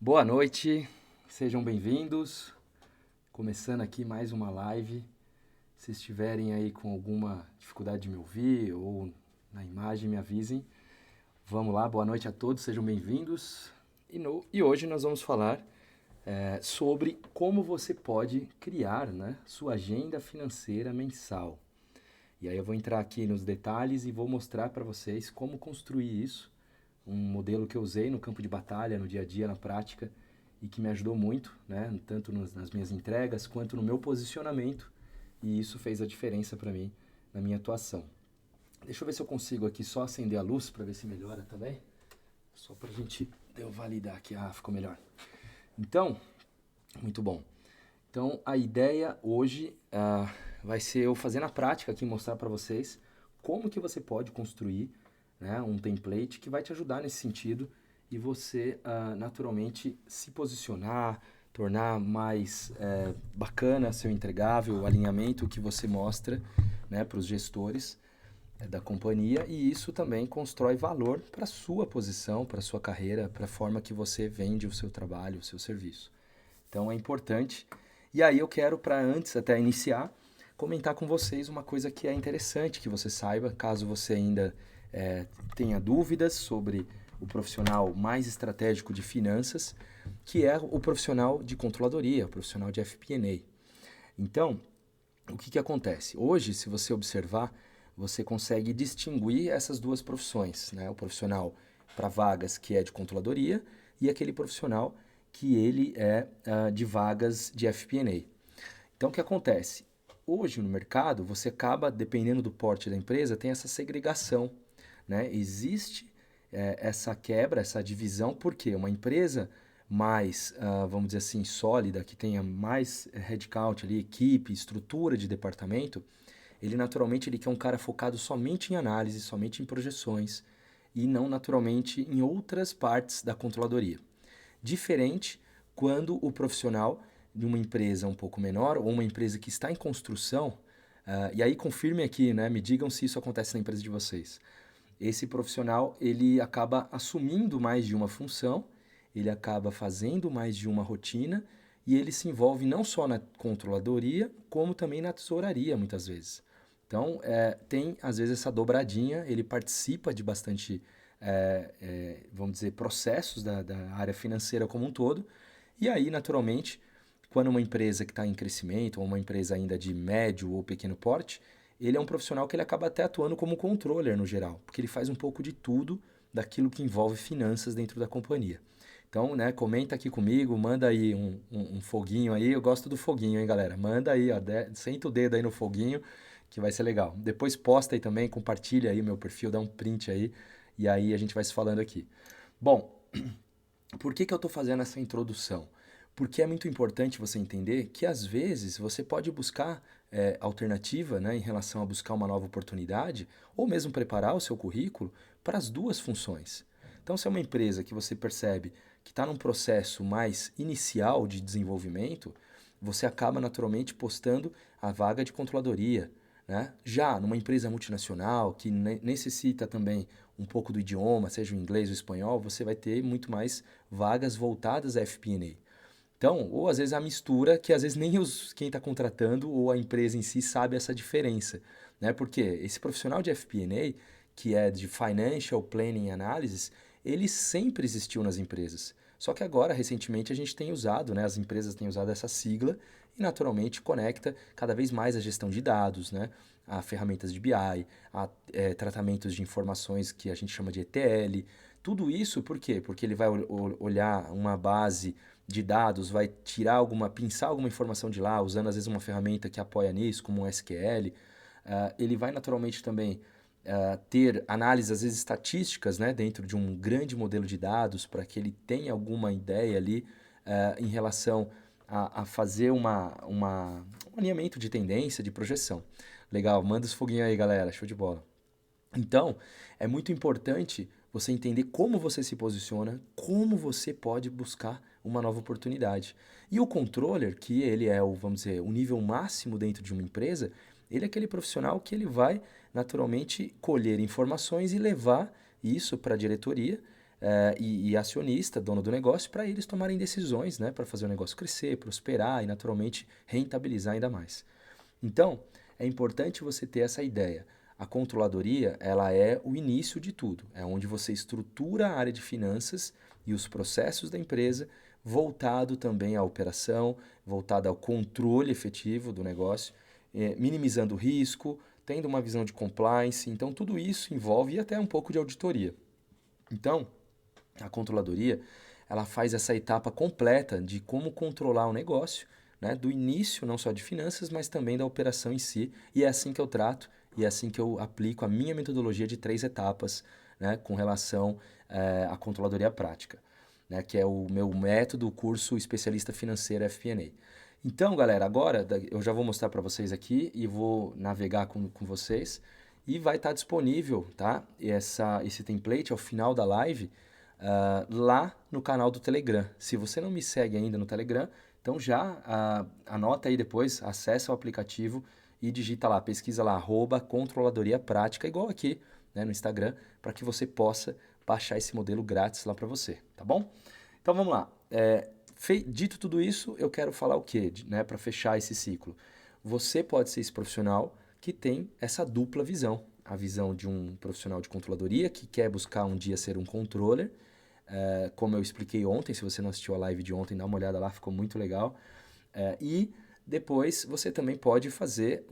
Boa noite, sejam bem-vindos. Começando aqui mais uma live. Se estiverem aí com alguma dificuldade de me ouvir ou na imagem, me avisem. Vamos lá, boa noite a todos, sejam bem-vindos. E hoje nós vamos falar sobre como você pode criar, né, sua agenda financeira mensal. E aí eu vou entrar aqui nos detalhes e vou mostrar para vocês como construir isso, um modelo que eu usei no campo de batalha, no dia a dia, na prática, e que me ajudou muito, né? Tanto nas minhas entregas quanto no meu posicionamento, e isso fez a diferença para mim na minha atuação. Deixa eu ver se eu consigo aqui só acender a luz para ver se melhora também. Só para a gente eu validar aqui. Ah, ficou melhor. Então, muito bom. Então, a ideia hoje vai ser eu fazer na prática aqui, mostrar para vocês como que você pode construir, né, um template que vai te ajudar nesse sentido e você naturalmente se posicionar, tornar mais bacana seu entregável, o alinhamento que você mostra, né, para os gestores da companhia, e isso também constrói valor para a sua posição, para a sua carreira, para a forma que você vende o seu trabalho, o seu serviço. Então é importante. E aí eu quero, para antes até iniciar, comentar com vocês uma coisa que é interessante que você saiba, caso você ainda tenha dúvidas sobre o profissional mais estratégico de finanças, que é o profissional de controladoria, o profissional de FP&A. Então, o que acontece? Hoje, se você observar, você consegue distinguir essas duas profissões, né? O profissional para vagas que é de controladoria e aquele profissional que ele é de vagas de FP&A. Então, o que acontece? Hoje no mercado, você acaba, dependendo do porte da empresa, tem essa segregação, né? Existe essa quebra, essa divisão, porque uma empresa mais, vamos dizer assim, sólida, que tenha mais headcount ali, equipe, estrutura de departamento, ele naturalmente ele quer um cara focado somente em análise, somente em projeções e não naturalmente em outras partes da controladoria. Diferente quando o profissional de uma empresa um pouco menor ou uma empresa que está em construção, e aí confirme aqui, né, me digam se isso acontece na empresa de vocês. Esse profissional ele acaba assumindo mais de uma função, ele acaba fazendo mais de uma rotina e ele se envolve não só na controladoria, como também na tesouraria muitas vezes. Então, tem às vezes essa dobradinha, ele participa de bastante, vamos dizer, processos da área financeira como um todo, e aí, naturalmente, quando uma empresa que está em crescimento, ou uma empresa ainda de médio ou pequeno porte, ele é um profissional que ele acaba até atuando como controller no geral, porque ele faz um pouco de tudo daquilo que envolve finanças dentro da companhia. Então, né, comenta aqui comigo, manda aí um foguinho aí, eu gosto do foguinho, hein, galera? Manda aí, ó, senta o dedo aí no foguinho, que vai ser legal. Depois posta aí também, compartilha aí o meu perfil, dá um print aí, e aí a gente vai se falando aqui. Bom, por que eu estou fazendo essa introdução? Porque é muito importante você entender que às vezes você pode buscar alternativa, né, em relação a buscar uma nova oportunidade, ou mesmo preparar o seu currículo para as duas funções. Então, se é uma empresa que você percebe que está num processo mais inicial de desenvolvimento, você acaba naturalmente postando a vaga de controladoria. Né? Já numa empresa multinacional que necessita também um pouco do idioma, seja o inglês ou o espanhol, você vai ter muito mais vagas voltadas a FP&A. Então, ou às vezes a mistura, que às vezes nem quem está contratando ou a empresa em si sabe essa diferença. Né? Porque esse profissional de FP&A, que é de Financial Planning Analysis, ele sempre existiu nas empresas. Só que agora, recentemente, a gente tem usado, né? As empresas têm usado essa sigla e naturalmente conecta cada vez mais a gestão de dados, né? A ferramentas de BI, a tratamentos de informações que a gente chama de ETL. Tudo isso por quê? Porque ele vai olhar uma base de dados, vai tirar pinçar alguma informação de lá, usando às vezes uma ferramenta que apoia nisso, como um SQL. Ele vai naturalmente também ter análises, às vezes estatísticas, né, dentro de um grande modelo de dados, para que ele tenha alguma ideia ali em relação a fazer um alinhamento de tendência, de projeção. Legal, manda os foguinhos aí, galera, show de bola. Então, é muito importante você entender como você se posiciona, como você pode buscar uma nova oportunidade. E o controller, que ele é o, vamos dizer, o nível máximo dentro de uma empresa, ele é aquele profissional que ele vai naturalmente colher informações e levar isso para a diretoria, e acionista, dono do negócio, para eles tomarem decisões, né, para fazer o negócio crescer, prosperar e, naturalmente, rentabilizar ainda mais. Então, é importante você ter essa ideia. A controladoria, ela é o início de tudo. É onde você estrutura a área de finanças e os processos da empresa, voltado também à operação, voltado ao controle efetivo do negócio, minimizando o risco, tendo uma visão de compliance. Então, tudo isso envolve até um pouco de auditoria. Então, a controladoria, ela faz essa etapa completa de como controlar o negócio, né, do início não só de finanças, mas também da operação em si. E é assim que eu trato e é assim que eu aplico a minha metodologia de 3 etapas, né, com relação à controladoria prática, né, que é o meu método, o curso especialista financeiro FP&A. Então, galera, agora eu já vou mostrar para vocês aqui e vou navegar com vocês e vai estar disponível, tá? Esse template ao final da live lá no canal do Telegram. Se você não me segue ainda no Telegram, então já anota aí depois, acessa o aplicativo e digita lá, pesquisa lá, @controladoria prática, igual aqui, né, no Instagram, para que você possa baixar esse modelo grátis lá para você, tá bom? Então vamos lá. Dito tudo isso, eu quero falar o quê, né, para fechar esse ciclo? Você pode ser esse profissional que tem essa dupla visão. A visão de um profissional de controladoria que quer buscar um dia ser um controller, como eu expliquei ontem, se você não assistiu a live de ontem, dá uma olhada lá, ficou muito legal. E depois você também pode fazer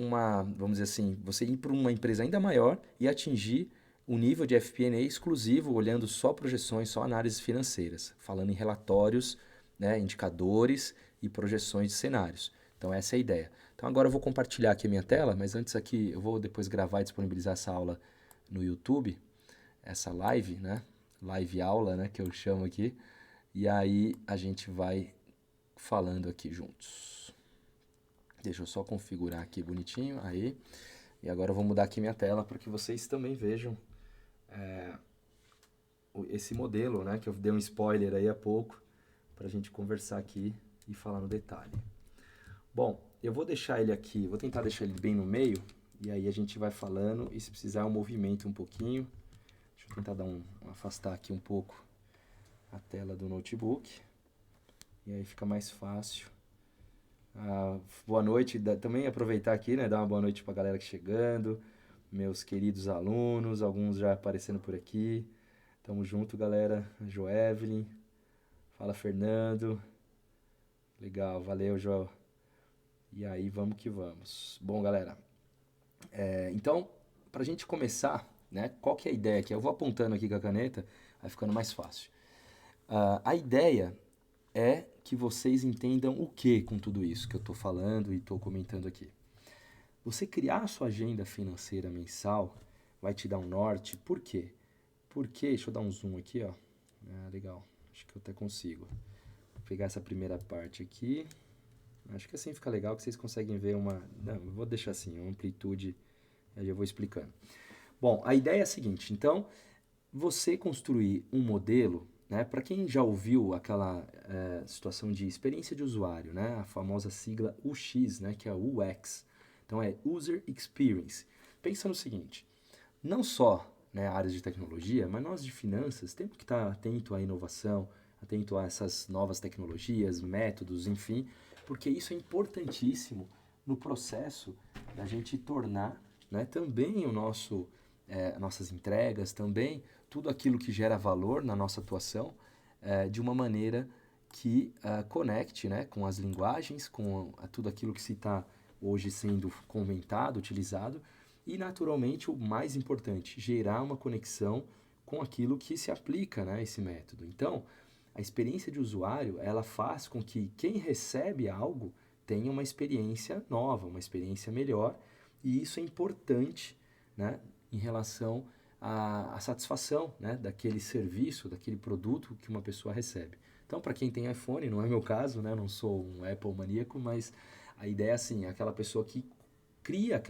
vamos dizer assim, você ir para uma empresa ainda maior e atingir o nível de FP&A exclusivo, olhando só projeções, só análises financeiras, falando em relatórios, né, indicadores e projeções de cenários. Então essa é a ideia. Então agora eu vou compartilhar aqui a minha tela, mas antes aqui eu vou depois gravar e disponibilizar essa aula no YouTube, essa live, né? Live aula, né, que eu chamo aqui. E aí a gente vai falando aqui juntos. Deixa eu só configurar aqui bonitinho, aí. E agora eu vou mudar aqui minha tela para que vocês também vejam esse modelo, né, que eu dei um spoiler aí há pouco, para a gente conversar aqui e falar no detalhe. Bom, eu vou deixar ele aqui, vou tentar deixar ele bem no meio, e aí a gente vai falando, e se precisar eu movimento um pouquinho. Deixa eu tentar afastar aqui um pouco a tela do notebook, e aí fica mais fácil. Boa noite, também aproveitar aqui, né, dar uma boa noite para a galera que chegando, meus queridos alunos, alguns já aparecendo por aqui. Tamo junto, galera. Joevelyn, fala Fernando. Legal, valeu, Joel. E aí, vamos que vamos. Bom, galera, então, pra gente começar, né, qual que é a ideia aqui? Eu vou apontando aqui com a caneta, vai ficando mais fácil. A ideia é que vocês entendam o que com tudo isso que eu tô falando e tô comentando aqui. Você criar a sua agenda financeira mensal vai te dar um norte. Por quê? Porque, deixa eu dar um zoom aqui, ó. Legal, acho que eu até consigo. Vou pegar essa primeira parte aqui. Acho que assim fica legal, que vocês conseguem ver uma... Não, eu vou deixar assim, uma amplitude, aí eu vou explicando. Bom, a ideia é a seguinte, então, você construir um modelo, né, para quem já ouviu aquela situação de experiência de usuário, né, a famosa sigla UX, né, que é o UX, então é User Experience. Pensa no seguinte, não só, né, áreas de tecnologia, mas nós de finanças temos que estar atento à inovação, atento a essas novas tecnologias, métodos, enfim, porque isso é importantíssimo no processo da gente tornar, né, também nossas entregas, também tudo aquilo que gera valor na nossa atuação de uma maneira que conecte, né, com as linguagens, com tudo aquilo que se está hoje sendo comentado, utilizado, e naturalmente o mais importante, gerar uma conexão com aquilo que se aplica, né, a esse método. Então, a experiência de usuário, ela faz com que quem recebe algo tenha uma experiência nova, uma experiência melhor, e isso é importante, né, em relação à satisfação, né, daquele serviço, daquele produto que uma pessoa recebe. Então, para quem tem iPhone, não é meu caso, né, não sou um Apple maníaco, mas a ideia é assim, aquela pessoa que cria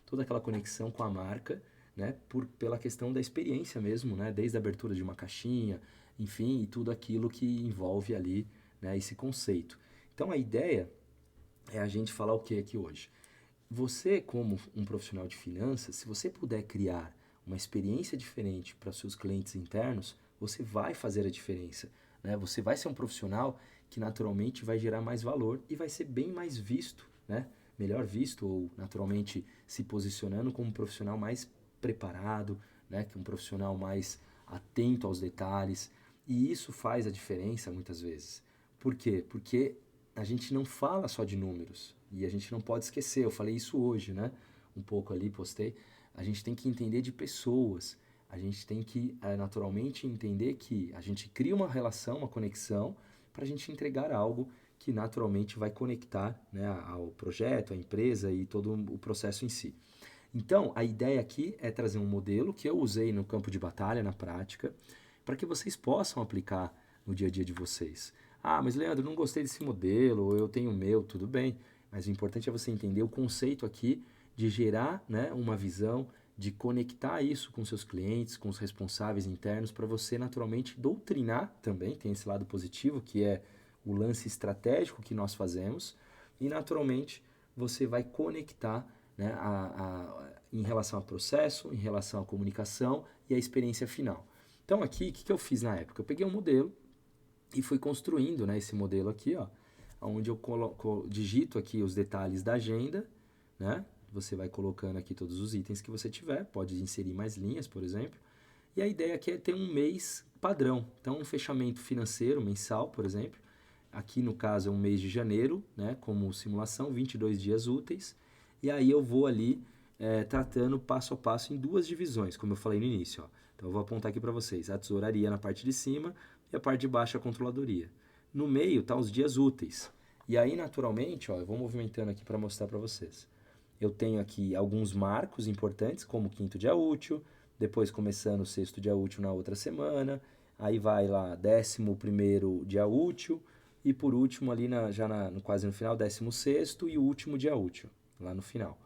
toda aquela conexão com a marca, né, pela questão da experiência mesmo, né, desde a abertura de uma caixinha, enfim, e tudo aquilo que envolve ali, né, esse conceito. Então a ideia é a gente falar o que aqui hoje? Você, como um profissional de finanças, se você puder criar uma experiência diferente para seus clientes internos, você vai fazer a diferença, né? Você vai ser um profissional que naturalmente vai gerar mais valor e vai ser bem mais visto, né? Melhor visto ou naturalmente se posicionando como um profissional mais preparado, né? Que um profissional mais atento aos detalhes. E isso faz a diferença muitas vezes. Por quê? Porque a gente não fala só de números e a gente não pode esquecer. Eu falei isso hoje, né? Um pouco ali, postei. A gente tem que entender de pessoas. A gente tem que naturalmente entender que a gente cria uma relação, uma conexão, para a gente entregar algo que naturalmente vai conectar, né, ao projeto, à empresa e todo o processo em si. Então, a ideia aqui é trazer um modelo que eu usei no campo de batalha, na prática, para que vocês possam aplicar no dia a dia de vocês. Ah, mas Leandro, não gostei desse modelo, ou eu tenho o meu, tudo bem. Mas o importante é você entender o conceito aqui de gerar, né, uma visão, de conectar isso com seus clientes, com os responsáveis internos, para você naturalmente doutrinar também, tem esse lado positivo, que é o lance estratégico que nós fazemos, e naturalmente você vai conectar, né, em relação ao processo, em relação à comunicação e à experiência final. Então aqui, o que eu fiz na época? Eu peguei um modelo e fui construindo, né, esse modelo aqui, ó, onde eu digito aqui os detalhes da agenda, né? Você vai colocando aqui todos os itens que você tiver, pode inserir mais linhas, por exemplo. E a ideia aqui é ter um mês padrão. Então, um fechamento financeiro mensal, por exemplo. Aqui, no caso, é um mês de janeiro, né, como simulação, 22 dias úteis. E aí eu vou ali tratando passo a passo em duas divisões, como eu falei no início. Ó. Então, eu vou apontar aqui para vocês. A tesouraria na parte de cima e a parte de baixo a controladoria. No meio tá os dias úteis. E aí, naturalmente, ó, eu vou movimentando aqui para mostrar para vocês. Eu tenho aqui alguns marcos importantes, como o quinto dia útil, depois começando o sexto dia útil na outra semana, aí vai lá 11º dia útil, e por último ali quase no final, 16º e o último dia útil, lá no final.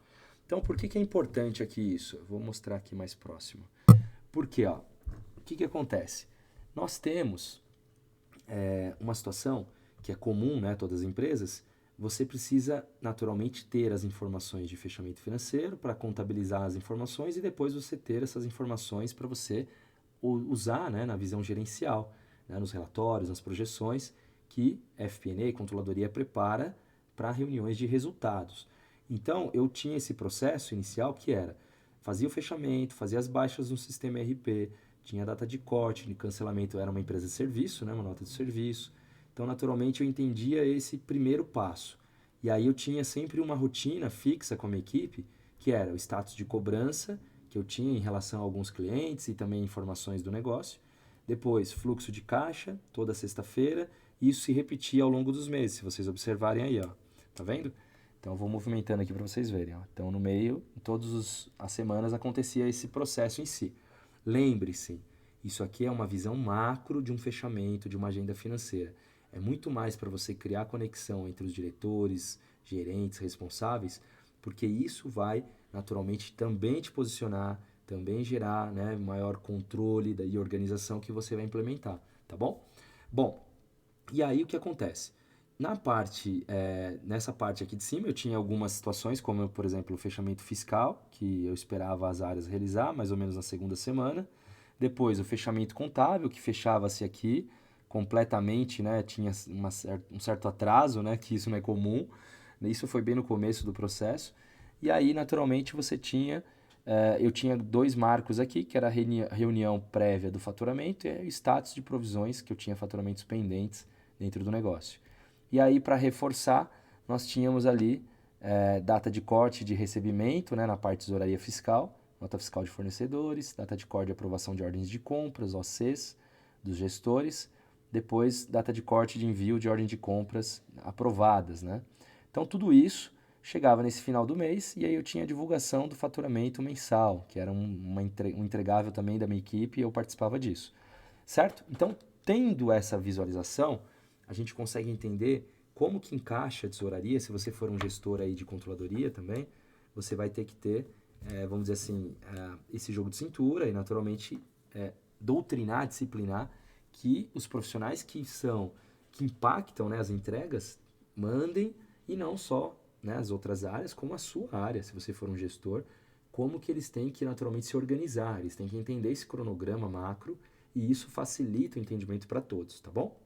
Então, por que é importante aqui isso? Eu vou mostrar aqui mais próximo. Porque, ó, o que acontece? Nós temos uma situação que é comum, né, todas as empresas. Você precisa naturalmente ter as informações de fechamento financeiro para contabilizar as informações e depois você ter essas informações para você usar, né, na visão gerencial, né, nos relatórios, nas projeções que FP&A, Controladoria, prepara para reuniões de resultados. Então, eu tinha esse processo inicial que era, fazia o fechamento, fazia as baixas no sistema ERP, tinha data de corte, de cancelamento, era uma empresa de serviço, né, uma nota de serviço. Então, naturalmente, eu entendia esse primeiro passo. E aí eu tinha sempre uma rotina fixa com a minha equipe, que era o status de cobrança, que eu tinha em relação a alguns clientes e também informações do negócio. Depois, fluxo de caixa, toda sexta-feira. E isso se repetia ao longo dos meses, se vocês observarem aí, ó. Tá vendo? Então, eu vou movimentando aqui para vocês verem. Ó. Então, no meio, todas as semanas acontecia esse processo em si. Lembre-se, isso aqui é uma visão macro de um fechamento, de uma agenda financeira. É muito mais para você criar conexão entre os diretores, gerentes, responsáveis, porque isso vai naturalmente também te posicionar, também gerar, né, maior controle e organização que você vai implementar, tá bom? Bom, e aí o que acontece? Nessa parte aqui de cima eu tinha algumas situações, como por exemplo o fechamento fiscal, que eu esperava as áreas realizar, mais ou menos na segunda semana. Depois o fechamento contábil, que fechava-se aqui completamente, né? Tinha um certo atraso, né? Que isso não é comum. Isso foi bem no começo do processo. E aí, naturalmente, eu tinha dois marcos aqui, que era a reunião prévia do faturamento e o status de provisões, que eu tinha faturamentos pendentes dentro do negócio. E aí, para reforçar, nós tínhamos ali data de corte de recebimento, né, na parte de tesouraria fiscal, nota fiscal de fornecedores, data de corte de aprovação de ordens de compras, OCs, dos gestores, depois data de corte de envio de ordem de compras aprovadas, né? Então, tudo isso chegava nesse final do mês e aí eu tinha a divulgação do faturamento mensal, que era um entregável também da minha equipe e eu participava disso, certo? Então, tendo essa visualização, a gente consegue entender como que encaixa a tesouraria. Se você for um gestor aí de controladoria também, você vai ter que ter, vamos dizer assim, esse jogo de cintura e naturalmente doutrinar, disciplinar que os profissionais que impactam, né, as entregas mandem e não só, né, as outras áreas, como a sua área, se você for um gestor, como que eles têm que naturalmente se organizar, eles têm que entender esse cronograma macro e isso facilita o entendimento para todos, tá bom?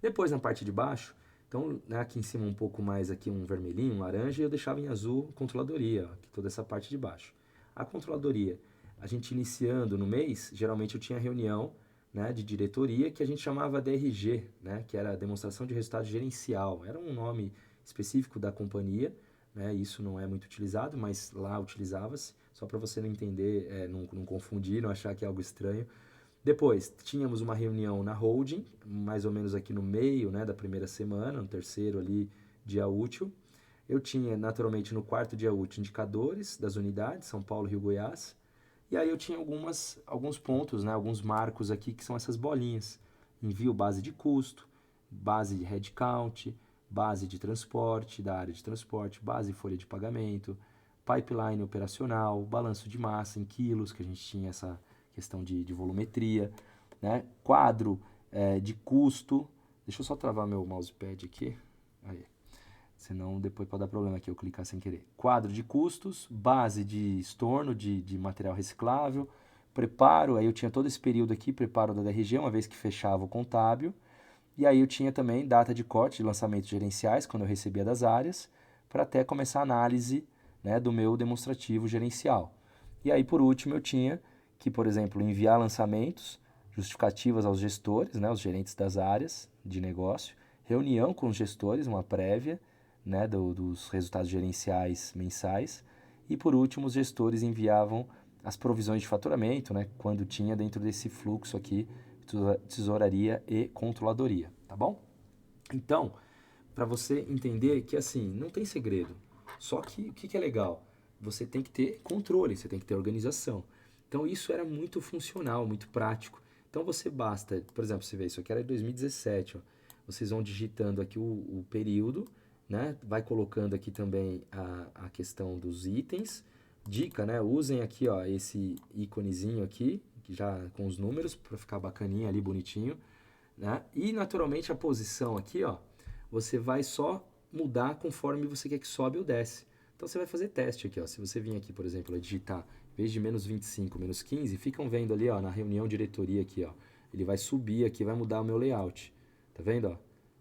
Depois, na parte de baixo, então, né, aqui em cima um pouco mais aqui um vermelhinho, um laranja, e eu deixava em azul controladoria, ó, aqui toda essa parte de baixo. A controladoria, a gente iniciando no mês, geralmente eu tinha reunião, né, de diretoria que a gente chamava DRG, né, que era Demonstração de Resultado Gerencial. Era um nome específico da companhia, né, isso não é muito utilizado, mas lá utilizava-se, só para você não entender, não confundir, não achar que é algo estranho. Depois, tínhamos uma reunião na holding, mais ou menos aqui no meio, né, da primeira semana, no terceiro ali, dia útil. Eu tinha, naturalmente, no quarto dia útil, indicadores das unidades, São Paulo, Rio, Goiás. E aí eu tinha alguns pontos, né, alguns marcos aqui, que são essas bolinhas. Envio base de custo, base de headcount, base de transporte, da área de transporte, base de folha de pagamento, pipeline operacional, balanço de massa em quilos, que a gente tinha essa questão de volumetria, né? Quadro de custo. Deixa eu só travar meu mousepad aqui. Aí. Senão depois pode dar problema aqui eu clicar sem querer. Quadro de custos, base de estorno de material reciclável, preparo, aí eu tinha todo esse período aqui, preparo da DRG, uma vez que fechava o contábil. E aí eu tinha também data de corte de lançamentos gerenciais, quando eu recebia das áreas, para até começar a análise, né, do meu demonstrativo gerencial. E aí, por último, eu tinha que, por exemplo, enviar lançamentos, justificativas aos gestores, né, os gerentes das áreas de negócio, reunião com os gestores, uma prévia, né, dos resultados gerenciais mensais, e por último, os gestores enviavam as provisões de faturamento, né, quando tinha dentro desse fluxo aqui, tesouraria e controladoria, tá bom? Então, para você entender que assim, não tem segredo. Só que o que é legal? Você tem que ter controle, você tem que ter organização. Então isso era muito funcional, muito prático. Então você basta, por exemplo, você vê isso aqui era 2017, ó. Vocês vão digitando aqui o período, né? Vai colocando aqui também a questão dos itens. Dica, né? Usem aqui, ó, esse íconezinho aqui, que já com os números para ficar bacaninha ali, bonitinho, né? E naturalmente a posição aqui, ó, você vai só mudar conforme você quer que sobe ou desce. Então você vai fazer teste aqui, ó. Se você vir aqui, por exemplo, digitar, em vez de menos 25, menos 15, ficam vendo ali, ó, na reunião diretoria aqui, ó. Ele vai subir aqui, vai mudar o meu layout. Tá vendo, ó?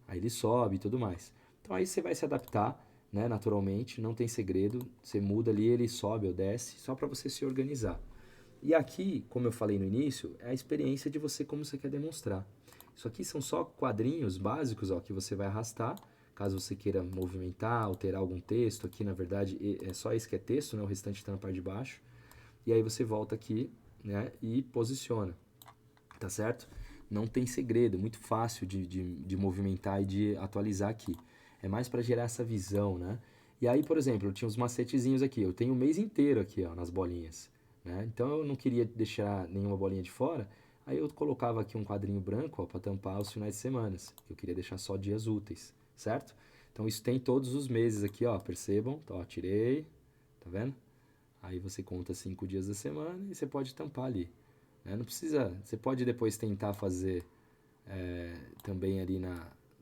Aí ele sobe e tudo mais. Então aí você vai se adaptar, né, naturalmente, não tem segredo. Você muda ali, ele sobe ou desce, só para você se organizar. E aqui, como eu falei no início, é a experiência de você como você quer demonstrar. Isso aqui são só quadrinhos básicos, ó, que você vai arrastar, caso você queira movimentar, alterar algum texto. Aqui, na verdade, é só esse que é texto, né? O restante está na parte de baixo. E aí você volta aqui, né, e posiciona, tá certo? Não tem segredo, muito fácil de movimentar e de atualizar aqui. É mais para gerar essa visão, né? E aí, por exemplo, eu tinha uns macetezinhos aqui. Eu tenho o mês inteiro aqui, ó, nas bolinhas, né? Então eu não queria deixar nenhuma bolinha de fora. Aí eu colocava aqui um quadrinho branco, ó, para tampar os finais de semana. Eu queria deixar só dias úteis, certo? Então isso tem todos os meses aqui, ó, percebam. Então, ó, tirei, tá vendo? Aí você conta 5 dias da semana e você pode tampar ali, né? Não precisa, você pode depois tentar fazer também ali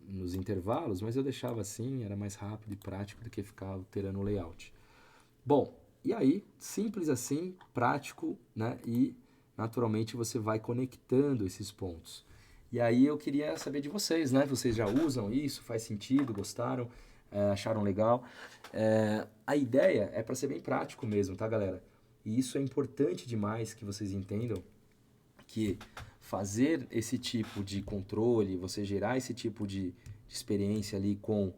nos intervalos, mas eu deixava assim, era mais rápido e prático do que ficar alterando o layout. Bom, e aí, simples assim, prático, né? E naturalmente você vai conectando esses pontos. E aí eu queria saber de vocês, né? Vocês já usam isso? Faz sentido? Gostaram? Acharam legal? A ideia é para ser bem prático mesmo, tá, galera? E isso é importante demais que vocês entendam que fazer esse tipo de controle, você gerar esse tipo de experiência ali com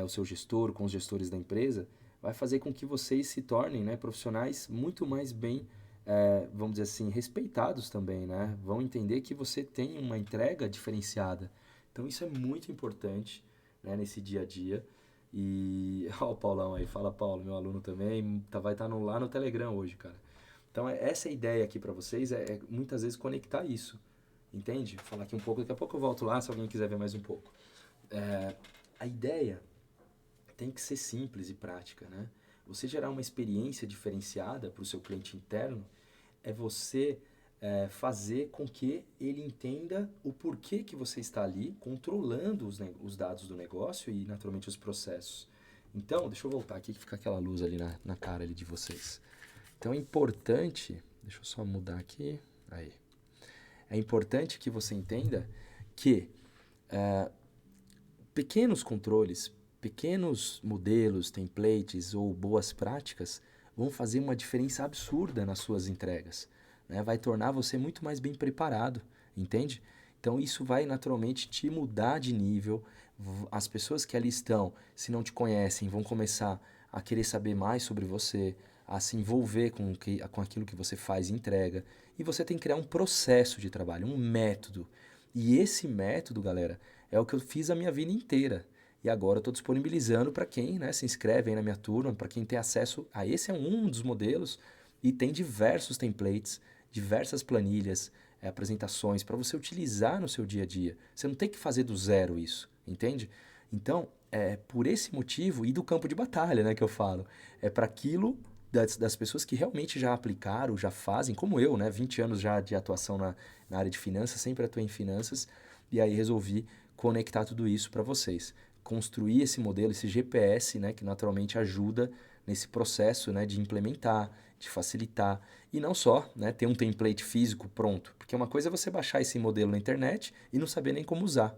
o seu gestor, com os gestores da empresa, vai fazer com que vocês se tornem, né, profissionais muito mais bem, vamos dizer assim, respeitados também, né? Vão entender que você tem uma entrega diferenciada. Então isso é muito importante, né, nesse dia a dia. E ó, o Paulão aí, fala Paulo, meu aluno também, vai estar lá no Telegram hoje, cara. Então, essa ideia aqui para vocês é muitas vezes conectar isso, entende? Vou falar aqui um pouco, daqui a pouco eu volto lá se alguém quiser ver mais um pouco. A ideia tem que ser simples e prática, né? Você gerar uma experiência diferenciada para o seu cliente interno é você fazer com que ele entenda o porquê que você está ali controlando os dados do negócio e, naturalmente, os processos. Então, deixa eu voltar aqui que fica aquela luz ali na cara ali de vocês. Então é importante, deixa eu só mudar aqui, aí. é importante que você entenda que pequenos controles, pequenos modelos, templates ou boas práticas vão fazer uma diferença absurda nas suas entregas, né? Vai tornar você muito mais bem preparado, entende? Então isso vai naturalmente te mudar de nível. As pessoas que ali estão, se não te conhecem, vão começar a querer saber mais sobre você, a se envolver com aquilo que você faz e entrega. E você tem que criar um processo de trabalho, um método. E esse método, galera, é o que eu fiz a minha vida inteira. E agora eu estou disponibilizando para quem, né, se inscreve aí na minha turma, para quem tem acesso a esse é um dos modelos e tem diversos templates, diversas planilhas, apresentações para você utilizar no seu dia a dia. Você não tem que fazer do zero isso, entende? Então, é por esse motivo e do campo de batalha, né, que eu falo, é para aquilo das pessoas que realmente já aplicaram, já fazem, como eu, né, 20 anos já de atuação na área de finanças, sempre atuei em finanças, e aí resolvi conectar tudo isso para vocês. Construir esse modelo, esse GPS, né, que naturalmente ajuda nesse processo, né, de implementar, de facilitar. E não só, né, ter um template físico pronto, porque uma coisa é você baixar esse modelo na internet e não saber nem como usar.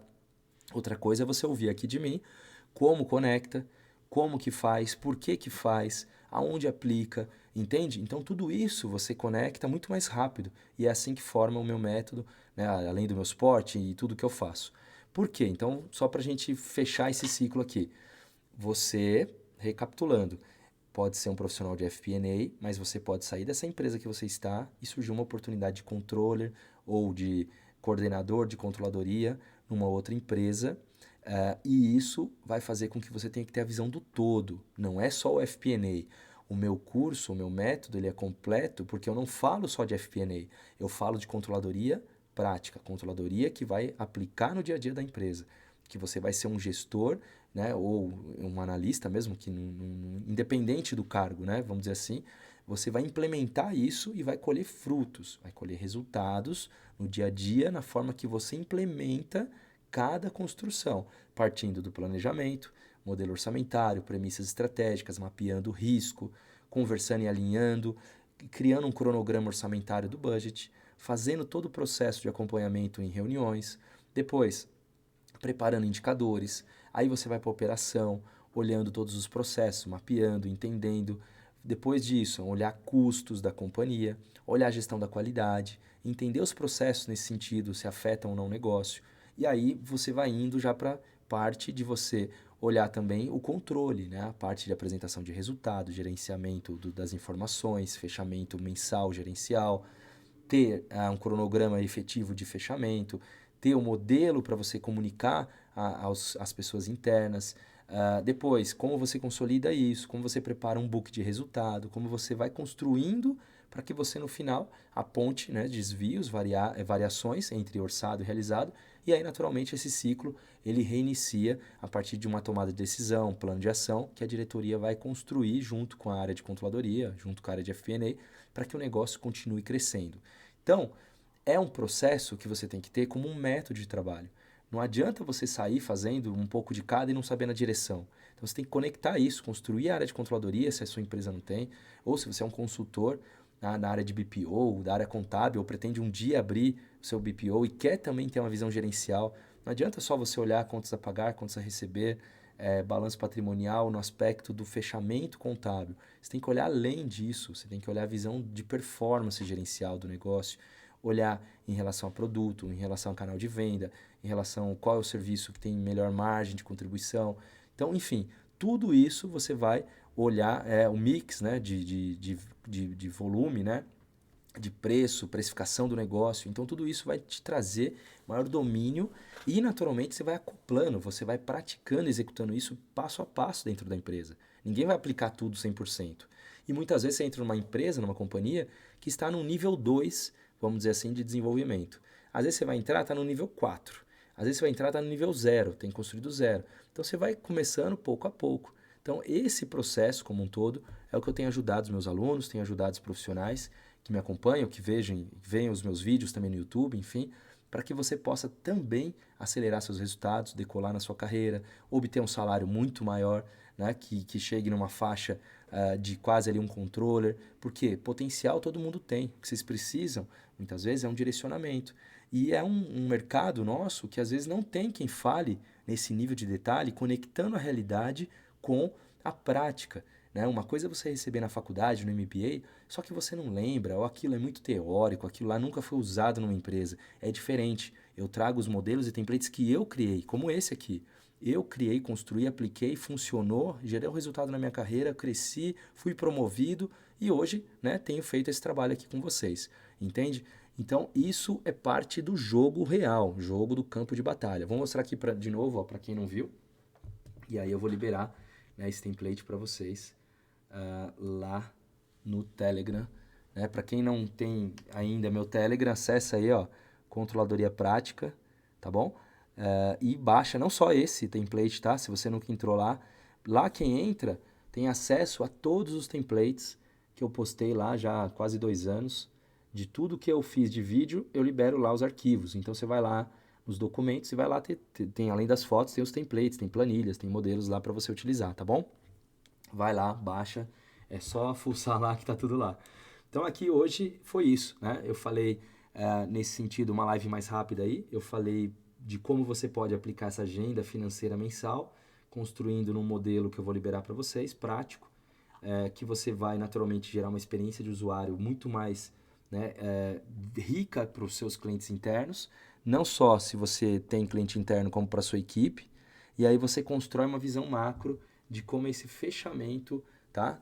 Outra coisa é você ouvir aqui de mim como conecta, como que faz, por que faz, aonde aplica, entende? Então tudo isso você conecta muito mais rápido e é assim que forma o meu método, né, além do meu suporte e tudo que eu faço. Por quê? Então, só para a gente fechar esse ciclo aqui, você, recapitulando, pode ser um profissional de FP&A, mas você pode sair dessa empresa que você está e surgir uma oportunidade de controller ou de coordenador de controladoria numa outra empresa. E isso vai fazer com que você tenha que ter a visão do todo. Não é só o FP&A. O meu curso, o meu método, ele é completo porque eu não falo só de FP&A. Eu falo de controladoria prática, controladoria que vai aplicar no dia a dia da empresa. Que você vai ser um gestor, né, ou um analista mesmo, que independente do cargo, né, vamos dizer assim, você vai implementar isso e vai colher frutos, vai colher resultados no dia a dia, na forma que você implementa cada construção, partindo do planejamento, modelo orçamentário, premissas estratégicas, mapeando o risco, conversando e alinhando, criando um cronograma orçamentário do budget, fazendo todo o processo de acompanhamento em reuniões, depois preparando indicadores, aí você vai para a operação, olhando todos os processos, mapeando, entendendo. Depois disso, olhar custos da companhia, olhar a gestão da qualidade, entender os processos nesse sentido, se afetam ou não o negócio. E aí você vai indo já para parte de você olhar também o controle, né? A parte de apresentação de resultados, gerenciamento das informações, fechamento mensal, gerencial, ter um cronograma efetivo de fechamento, ter um modelo para você comunicar às pessoas internas. Depois, como você consolida isso, como você prepara um book de resultado, como você vai construindo para que você no final aponte, né, desvios, variações entre orçado e realizado, e aí naturalmente esse ciclo ele reinicia a partir de uma tomada de decisão, plano de ação que a diretoria vai construir junto com a área de controladoria, junto com a área de FP&A, para que o negócio continue crescendo. Então, é um processo que você tem que ter como um método de trabalho. Não adianta você sair fazendo um pouco de cada e não saber na direção. Então você tem que conectar isso, construir a área de controladoria, se a sua empresa não tem, ou se você é um consultor na área de BPO, da área contábil, ou pretende um dia abrir o seu BPO e quer também ter uma visão gerencial. Não adianta só você olhar contas a pagar, contas a receber, balanço patrimonial no aspecto do fechamento contábil. Você tem que olhar além disso, você tem que olhar a visão de performance gerencial do negócio, olhar em relação a produto, em relação ao canal de venda, em relação a qual é o serviço que tem melhor margem de contribuição. Então, enfim, tudo isso você vai olhar, o mix, né, de volume, né, de preço, precificação do negócio. Então, tudo isso vai te trazer maior domínio e, naturalmente, você vai acoplando, você vai praticando, executando isso passo a passo dentro da empresa. Ninguém vai aplicar tudo 100%. E muitas vezes você entra numa empresa, numa companhia, que está no nível 2, vamos dizer assim, de desenvolvimento. Às vezes você vai entrar, está no nível 4. Às vezes você vai entrar, está no nível 0, tem construído 0. Então, você vai começando pouco a pouco. Então, esse processo como um todo é o que eu tenho ajudado os meus alunos, tenho ajudado os profissionais que me acompanham, que vejam os meus vídeos também no YouTube, enfim, para que você possa também acelerar seus resultados, decolar na sua carreira, obter um salário muito maior, né, que chegue numa faixa de quase ali um controller, porque potencial todo mundo tem. O que vocês precisam, muitas vezes, é um direcionamento. E é um mercado nosso que às vezes não tem quem fale nesse nível de detalhe, conectando a realidade com a prática. Né? Uma coisa é você receber na faculdade, no MBA, só que você não lembra, ou aquilo é muito teórico, aquilo lá nunca foi usado numa empresa. É diferente. Eu trago os modelos e templates que eu criei, como esse aqui. Eu criei, construí, apliquei, funcionou, gerei o resultado na minha carreira, cresci, fui promovido e hoje, né, tenho feito esse trabalho aqui com vocês. Entende? Então, isso é parte do jogo real, jogo do campo de batalha. Vou mostrar aqui de novo, para quem não viu. E aí eu vou liberar, né, esse template para vocês lá no Telegram. Né? Para quem não tem ainda meu Telegram, acessa aí, ó, Controladoria Prática, tá bom? E baixa não só esse template, tá? Se você nunca entrou lá quem entra tem acesso a todos os templates que eu postei lá já há quase 2 anos. De tudo que eu fiz de vídeo, eu libero lá os arquivos. Então você vai lá nos documentos e vai lá, tem além das fotos, tem os templates, tem planilhas, tem modelos lá para você utilizar, tá bom? Vai lá, baixa, é só fuçar lá que tá tudo lá. Então aqui hoje foi isso, né? Eu falei nesse sentido uma live mais rápida aí, eu falei de como você pode aplicar essa agenda financeira mensal, construindo num modelo que eu vou liberar para vocês, prático, que você vai naturalmente gerar uma experiência de usuário muito mais, né, rica para os seus clientes internos, não só se você tem cliente interno como para a sua equipe, e aí você constrói uma visão macro de como esse fechamento, tá?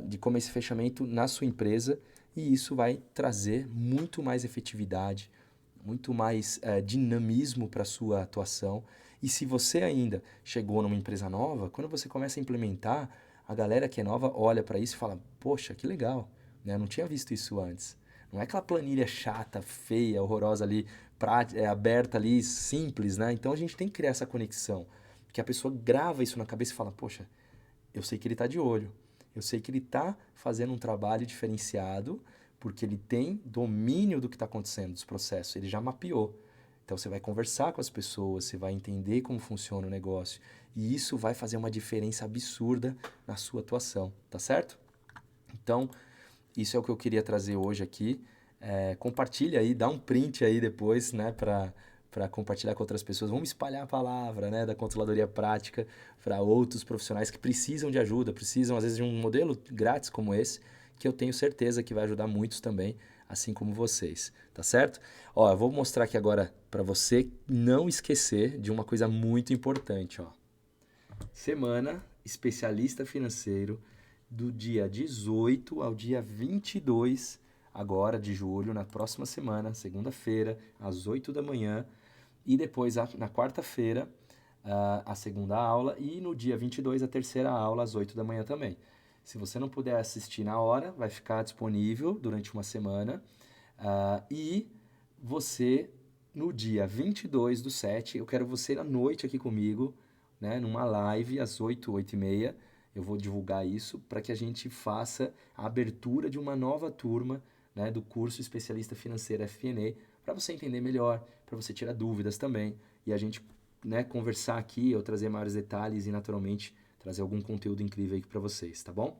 De como esse fechamento na sua empresa, e isso vai trazer muito mais efetividade, muito mais dinamismo para a sua atuação. E se você ainda chegou numa empresa nova, quando você começa a implementar, a galera que é nova olha para isso e fala, poxa, que legal, né? Eu não tinha visto isso antes. Não é aquela planilha chata, feia, horrorosa ali, aberta ali, simples, né? Então a gente tem que criar essa conexão. Que a pessoa grava isso na cabeça e fala, poxa, eu sei que ele está de olho. Eu sei que ele está fazendo um trabalho diferenciado porque ele tem domínio do que está acontecendo, dos processos. Ele já mapeou. Então você vai conversar com as pessoas, você vai entender como funciona o negócio. E isso vai fazer uma diferença absurda na sua atuação, tá certo? Então, isso é o que eu queria trazer hoje aqui. Compartilha aí, dá um print aí depois, né, para compartilhar com outras pessoas. Vamos espalhar a palavra, né, da controladoria prática para outros profissionais que precisam de ajuda, precisam às vezes de um modelo grátis como esse, que eu tenho certeza que vai ajudar muitos também, assim como vocês, tá certo? Ó, eu vou mostrar aqui agora para você não esquecer de uma coisa muito importante, ó. Semana Especialista Financeiro do dia 18 ao dia 22 agora de julho, na próxima semana, segunda-feira, às 8 da manhã, e depois na quarta-feira, a segunda aula, e no dia 22 a terceira aula, às 8 da manhã também. Se você não puder assistir na hora, vai ficar disponível durante uma semana, e você, no dia 22/7, eu quero você à noite aqui comigo, né, numa live às 8, 8h30, eu vou divulgar isso para que a gente faça a abertura de uma nova turma, né, do curso Especialista Financeiro FP&A, para você entender melhor, para você tirar dúvidas também, e a gente, né, conversar aqui, eu trazer maiores detalhes e naturalmente trazer algum conteúdo incrível aí para vocês, tá bom?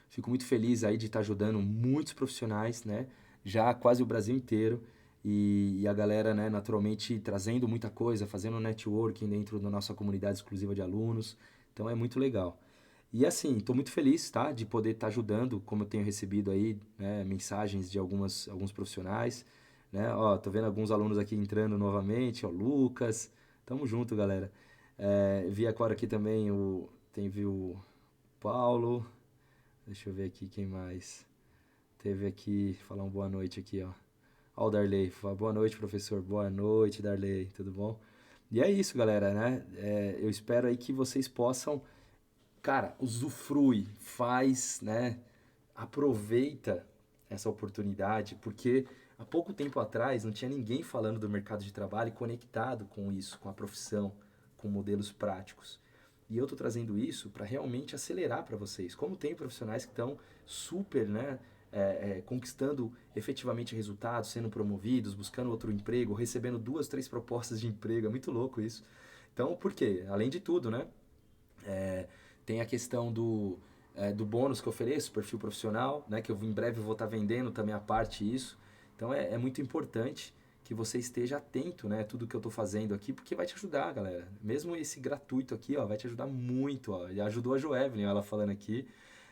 Fico muito feliz aí de estar ajudando muitos profissionais, né, já quase o Brasil inteiro, e a galera, né, naturalmente trazendo muita coisa, fazendo networking dentro da nossa comunidade exclusiva de alunos. Então é muito legal. E assim, estou muito feliz, tá, de poder estar ajudando, como eu tenho recebido aí, né, mensagens de alguns profissionais, né? Ó, tô vendo alguns alunos aqui entrando novamente, ó, Lucas. Tamo junto, galera. Vi agora aqui também viu o Paulo. Deixa eu ver aqui quem mais. Teve aqui, falar uma boa noite aqui, ó. Ó o Darley, fala, boa noite, professor. Boa noite, Darley, tudo bom? E é isso, galera, né? Eu espero aí que vocês possam, cara, usufrui, faz, né? Aproveita essa oportunidade, porque há pouco tempo atrás não tinha ninguém falando do mercado de trabalho conectado com isso, com a profissão, com modelos práticos. E eu estou trazendo isso para realmente acelerar para vocês. Como tem profissionais que estão super, né, conquistando efetivamente resultados, sendo promovidos, buscando outro emprego, recebendo 2, 3 propostas de emprego. É muito louco isso. Então, por quê? Além de tudo, né? Tem a questão do bônus que eu ofereço, perfil profissional, né? Que eu em breve vou estar vendendo também a parte isso. Então é muito importante que você esteja atento, né, a tudo que eu estou fazendo aqui, porque vai te ajudar, galera. Mesmo esse gratuito aqui, ó, vai te ajudar muito, ó. Já ajudou a Joevelyn, ela falando aqui.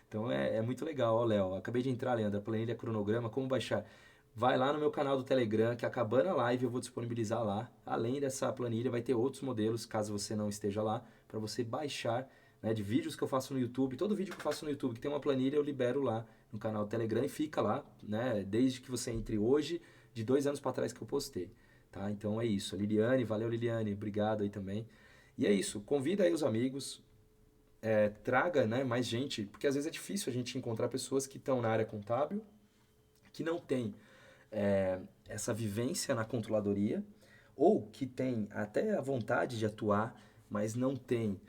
Então é muito legal, ó, Léo. Acabei de entrar, Leandro, a planilha cronograma, como baixar? Vai lá no meu canal do Telegram, que acabando a live eu vou disponibilizar lá. Além dessa planilha, vai ter outros modelos, caso você não esteja lá, para você baixar, né, de vídeos que eu faço no YouTube. Todo vídeo que eu faço no YouTube que tem uma planilha, eu libero lá no canal do Telegram e fica lá, né, desde que você entre hoje, de 2 anos para trás que eu postei. Tá? Então é isso. A Liliane, valeu Liliane, obrigado aí também. E é isso, convida aí os amigos, traga, né, mais gente, porque às vezes é difícil a gente encontrar pessoas que estão na área contábil, que não tem essa vivência na controladoria, ou que tem até a vontade de atuar, mas não tem,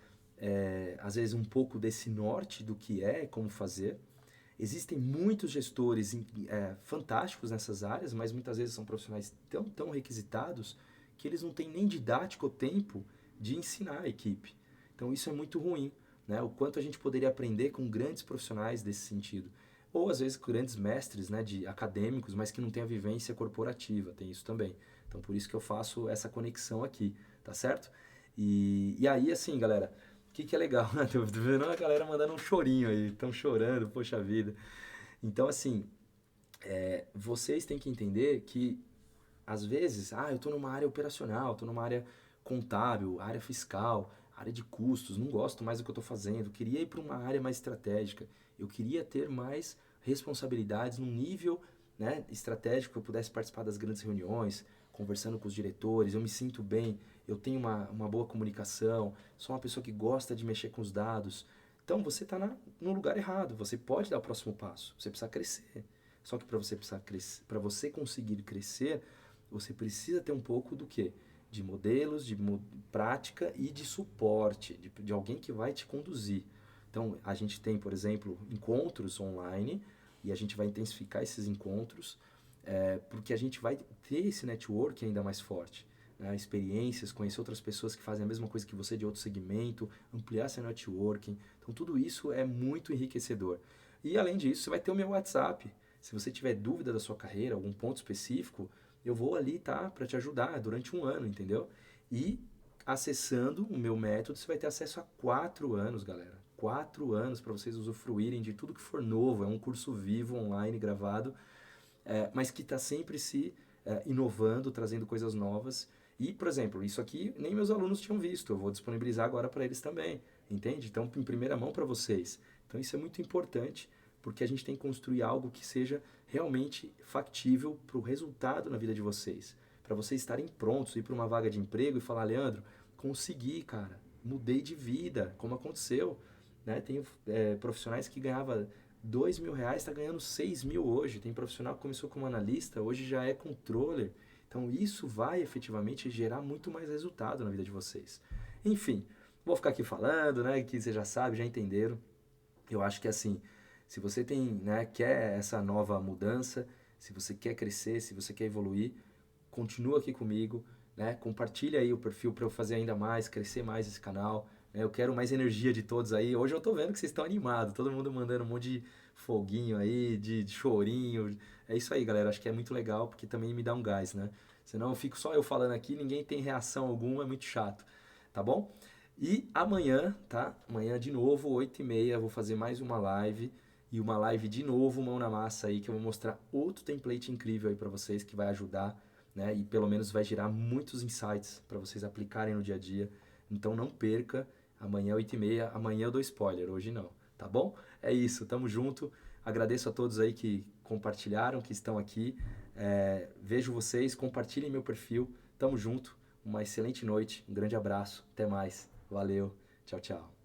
às vezes, um pouco desse norte do que é e como fazer. Existem muitos gestores fantásticos nessas áreas, mas muitas vezes são profissionais tão requisitados que eles não têm nem didático tempo de ensinar a equipe. Então isso é muito ruim, né? O quanto a gente poderia aprender com grandes profissionais desse sentido. Ou às vezes grandes mestres, né, de acadêmicos, mas que não têm a vivência corporativa, tem isso também. Então por isso que eu faço essa conexão aqui, tá certo? E aí assim, galera, o que é legal, né? Tô vendo a galera mandando um chorinho aí, estão chorando, poxa vida. Então assim, vocês têm que entender que às vezes, eu estou numa área operacional, estou numa área contábil, área fiscal, área de custos, não gosto mais do que eu estou fazendo, queria ir para uma área mais estratégica, eu queria ter mais responsabilidades num nível, né, estratégico, que eu pudesse participar das grandes reuniões, conversando com os diretores, eu me sinto bem, eu tenho uma boa comunicação, sou uma pessoa que gosta de mexer com os dados. Então você está no lugar errado, você pode dar o próximo passo, você precisa crescer. Só que para você conseguir crescer, você precisa ter um pouco do quê? De modelos, de prática e de suporte, de alguém que vai te conduzir. Então, a gente tem, por exemplo, encontros online e a gente vai intensificar esses encontros porque a gente vai ter esse network ainda mais forte. Né? Experiências, conhecer outras pessoas que fazem a mesma coisa que você de outro segmento, ampliar seu networking. Então, tudo isso é muito enriquecedor. E, além disso, você vai ter o meu WhatsApp. Se você tiver dúvida da sua carreira, algum ponto específico, eu vou ali, tá, para te ajudar durante um ano, entendeu? E acessando o meu método, você vai ter acesso a 4 anos, galera. 4 anos para vocês usufruírem de tudo que for novo. É um curso vivo, online, gravado, mas que está sempre se inovando, trazendo coisas novas. E, por exemplo, isso aqui nem meus alunos tinham visto. Eu vou disponibilizar agora para eles também, entende? Então, em primeira mão para vocês. Então, isso é muito importante, porque a gente tem que construir algo que seja realmente factível para o resultado na vida de vocês. Para vocês estarem prontos, ir para uma vaga de emprego e falar, Leandro, consegui, cara, mudei de vida, como aconteceu. Né? Tem profissionais que ganhavam R$ 2.000, está ganhando 6.000 hoje. Tem profissional que começou como analista, hoje já é controller. Então isso vai efetivamente gerar muito mais resultado na vida de vocês. Enfim, vou ficar aqui falando, né, que vocês já sabem, já entenderam. Eu acho que assim, se você quer essa nova mudança, se você quer crescer, se você quer evoluir, continua aqui comigo, né? Compartilha aí o perfil para eu fazer ainda mais, crescer mais esse canal. Né? Eu quero mais energia de todos aí. Hoje eu tô vendo que vocês estão animados, todo mundo mandando um monte de foguinho aí, de chorinho. É isso aí, galera. Acho que é muito legal porque também me dá um gás, né? Senão eu fico só eu falando aqui, ninguém tem reação alguma, é muito chato, tá bom? E amanhã, tá? Amanhã de novo, 8h30, vou fazer mais uma live. E uma live de novo, mão na massa aí, que eu vou mostrar outro template incrível aí pra vocês que vai ajudar, né? E pelo menos vai gerar muitos insights para vocês aplicarem no dia a dia. Então não perca, amanhã 8h30, amanhã eu dou spoiler, hoje não, tá bom? É isso, tamo junto. Agradeço a todos aí que compartilharam, que estão aqui. Vejo vocês, compartilhem meu perfil. Tamo junto, uma excelente noite, um grande abraço, até mais. Valeu, tchau, tchau.